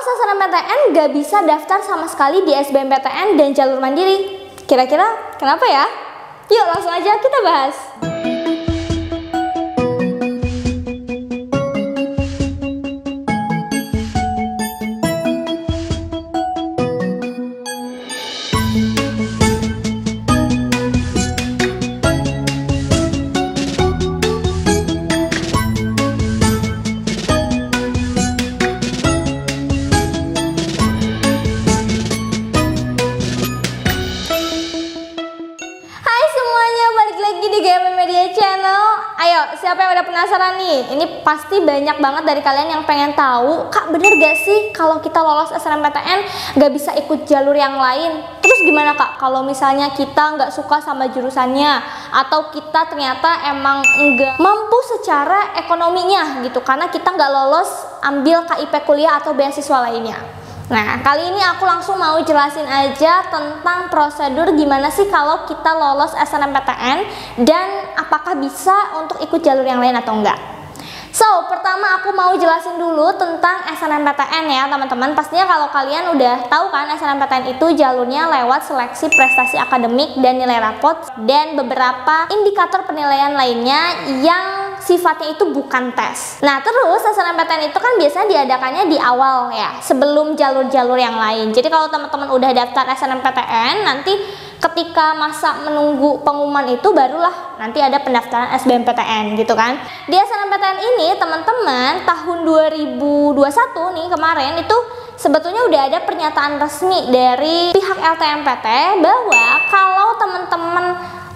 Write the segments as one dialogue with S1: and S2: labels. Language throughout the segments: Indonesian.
S1: SNMPTN gak bisa daftar sama sekali di SBMPTN dan jalur mandiri. Kira-kira kenapa ya? Yuk langsung aja kita bahas. Ayo, siapa yang udah penasaran nih? Ini pasti banyak banget dari kalian yang pengen tahu, Kak, bener gak sih kalau kita lolos SNMPTN gak bisa ikut jalur yang lain? Terus gimana, Kak, kalau misalnya kita nggak suka sama jurusannya, atau kita ternyata emang nggak mampu secara ekonominya gitu, karena kita nggak lolos ambil KIP kuliah atau beasiswa lainnya. Nah, kali ini aku langsung mau jelasin aja tentang prosedur gimana sih kalau kita lolos SNMPTN dan apakah bisa untuk ikut jalur yang lain atau enggak. So, pertama aku mau jelasin dulu tentang SNMPTN ya teman-teman. Pastinya kalau kalian udah tahu kan SNMPTN itu jalurnya lewat seleksi prestasi akademik dan nilai rapot dan beberapa indikator penilaian lainnya yang sifatnya itu bukan tes. Nah, terus SNMPTN itu kan biasanya diadakannya di awal ya, sebelum jalur-jalur yang lain. Jadi kalau teman-teman udah daftar SNMPTN, nanti ketika masa menunggu pengumuman itu barulah nanti ada pendaftaran SBMPTN gitu kan. Di SNMPTN ini teman-teman tahun 2021 nih kemarin itu sebetulnya udah ada pernyataan resmi dari pihak LTMPT bahwa kalau teman-teman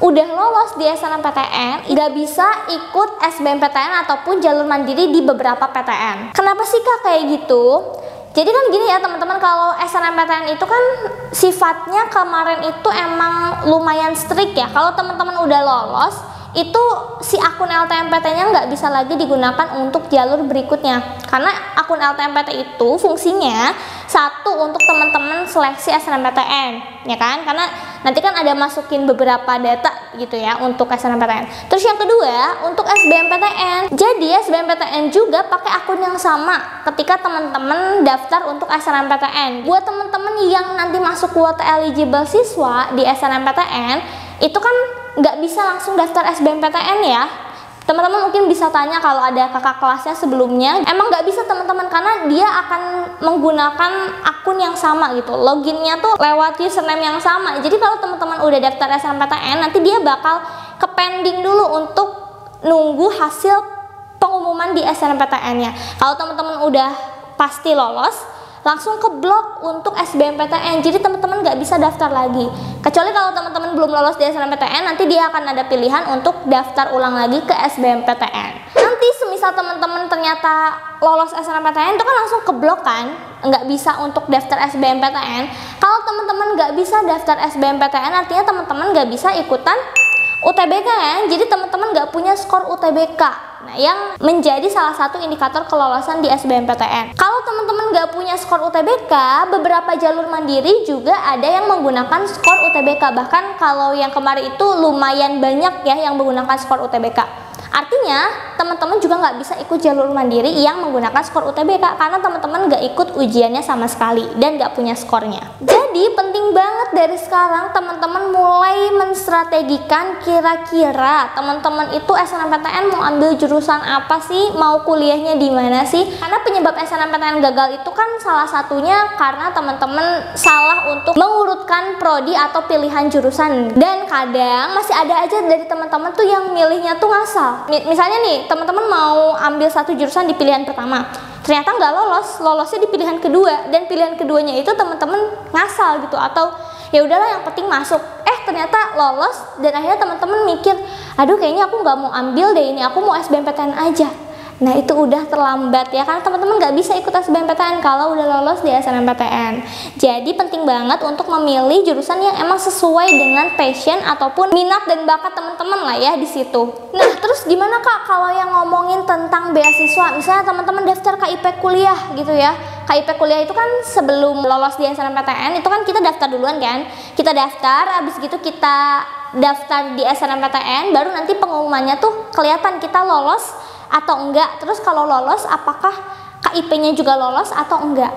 S1: udah lolos di SNMPTN nggak bisa ikut SBMPTN ataupun jalur mandiri di beberapa PTN. Kenapa sih Kak kayak gitu? Jadi kan gini ya teman-teman, kalau SNMPTN itu kan sifatnya kemarin itu emang lumayan strict ya. Kalau teman-teman udah lolos, itu si akun LTMPT-nya nggak bisa lagi digunakan untuk jalur berikutnya. Karena akun LTMPT itu fungsinya satu untuk teman-teman seleksi SNMPTN, ya kan? Karena nanti kan ada masukin beberapa data gitu ya untuk SNMPTN. Terus yang kedua untuk SBMPTN. Jadi SBMPTN juga pakai akun yang sama ketika teman-teman daftar untuk SNMPTN. Buat teman-teman yang nanti masuk kuota eligible siswa di SNMPTN, itu kan nggak bisa langsung daftar SBMPTN ya. Teman-teman mungkin bisa tanya kalau ada kakak kelasnya sebelumnya, emang nggak bisa teman-teman, karena dia akan menggunakan akun yang sama gitu, loginnya tuh lewat username yang sama. Jadi kalau teman-teman udah daftar SNMPTN, nanti dia bakal ke pending dulu untuk nunggu hasil pengumuman di SNMPTN-nya. Kalau teman-teman udah pasti lolos, langsung ke blok untuk SBMPTN. Jadi teman-teman nggak bisa daftar lagi. Kecuali kalau teman-teman belum lolos di SNMPTN, nanti dia akan ada pilihan untuk daftar ulang lagi ke SBMPTN. Nanti semisal teman-teman ternyata lolos SNMPTN itu kan langsung ke blok kan, nggak bisa untuk daftar SBMPTN. Kalau teman-teman nggak bisa daftar SBMPTN, artinya teman-teman nggak bisa ikutan UTBK kan. Jadi teman-teman nggak punya skor UTBK. Nah, yang menjadi salah satu indikator kelolosan di SBMPTN. Kalau teman-teman nggak punya skor UTBK, beberapa jalur mandiri juga ada yang menggunakan skor UTBK. Bahkan kalau yang kemarin itu lumayan banyak ya yang menggunakan skor UTBK. Artinya teman-teman juga nggak bisa ikut jalur mandiri yang menggunakan skor UTBK karena teman-teman nggak ikut ujiannya sama sekali dan nggak punya skornya. Jadi penting banget dari sekarang teman-teman mulai menstrategikan kira-kira teman-teman itu SNMPTN mau ambil jurusan apa sih, mau kuliahnya di mana sih? Karena penyebab SNMPTN gagal itu kan salah satunya karena teman-teman salah untuk mengurutkan prodi atau pilihan jurusan, dan kadang masih ada aja dari teman-teman tuh yang milihnya tuh ngasal. Misalnya nih teman-teman mau ambil satu jurusan di pilihan pertama, ternyata nggak lolosnya di pilihan kedua, dan pilihan keduanya itu teman-teman ngasal gitu, atau ya udahlah yang penting masuk, ternyata lolos, dan akhirnya teman-teman mikir, aduh kayaknya aku nggak mau ambil deh ini, aku mau SBMPTN aja. Nah itu udah terlambat ya, karena teman-teman nggak bisa ikut SBMPTN kalau udah lolos di SNMPTN. Jadi penting banget untuk memilih jurusan yang emang sesuai dengan passion ataupun minat dan bakat teman-teman lah ya di situ. Nah terus gimana Kak kalau yang ngomongin tentang beasiswa? Misalnya teman-teman daftar KIP kuliah gitu ya. KIP kuliah itu kan sebelum lolos di SNMPTN itu kan kita daftar duluan kan. Kita daftar, abis gitu kita daftar di SNMPTN, baru nanti pengumumannya tuh kelihatan kita lolos atau enggak. Terus kalau lolos apakah KIP-nya juga lolos atau enggak.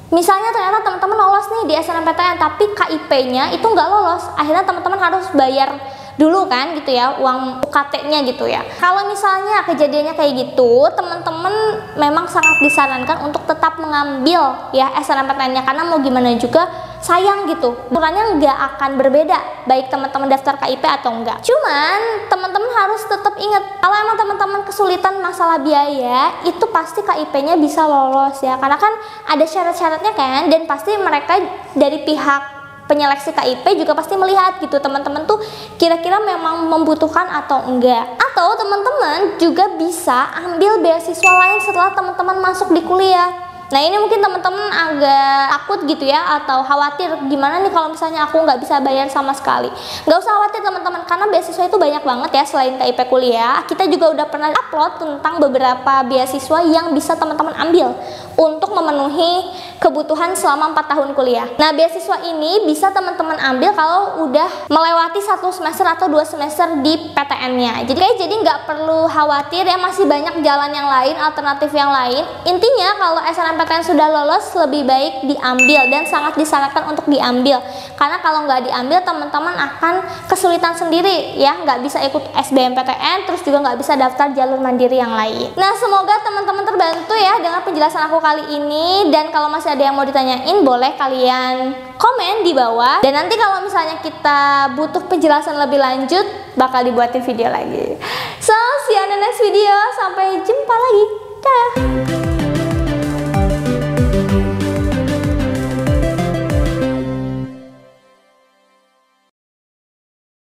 S1: Misalnya ternyata teman-teman lolos nih di SNMPTN tapi KIP-nya itu nggak lolos, akhirnya teman-teman harus bayar dulu kan gitu ya, uang UKT-nya gitu ya. Kalau misalnya kejadiannya kayak gitu, teman-teman memang sangat disarankan untuk tetap mengambil ya SNMPTN-nya, karena mau gimana juga sayang gitu, ukurannya nggak akan berbeda baik teman-teman daftar KIP atau enggak. Cuman teman-teman harus tetap ingat, kalau emang teman-teman kesulitan masalah biaya, itu pasti KIP-nya bisa lolos ya, karena kan ada syarat-syaratnya kan, dan pasti mereka dari pihak penyeleksi KIP juga pasti melihat gitu teman-teman tuh kira-kira memang membutuhkan atau enggak. Atau teman-teman juga bisa ambil beasiswa lain setelah teman-teman masuk di kuliah. Nah ini mungkin teman-teman agak takut gitu ya, atau khawatir gimana nih kalau misalnya aku nggak bisa bayar sama sekali. Nggak usah khawatir teman-teman, karena beasiswa itu banyak banget ya selain KIP kuliah. Kita juga udah pernah upload tentang beberapa beasiswa yang bisa teman-teman ambil untuk memenuhi kebutuhan selama 4 tahun kuliah. Nah beasiswa ini bisa teman-teman ambil kalau udah melewati 1 semester atau 2 semester di PTN-nya. Jadi nggak perlu khawatir ya, masih banyak jalan yang lain, alternatif yang lain. Intinya kalau SNMPTN sudah lolos, lebih baik diambil dan sangat disarankan untuk diambil, karena kalau nggak diambil teman-teman akan kesulitan sendiri ya, nggak bisa ikut SBMPTN, terus juga nggak bisa daftar jalur mandiri yang lain. Nah semoga teman-teman terbantu ya dengan penjelasan aku kali ini, dan kalau masih ada yang mau ditanyain boleh kalian komen di bawah, dan nanti kalau misalnya kita butuh penjelasan lebih lanjut bakal dibuatin video lagi. So see you on the next video, sampai jumpa lagi, dah.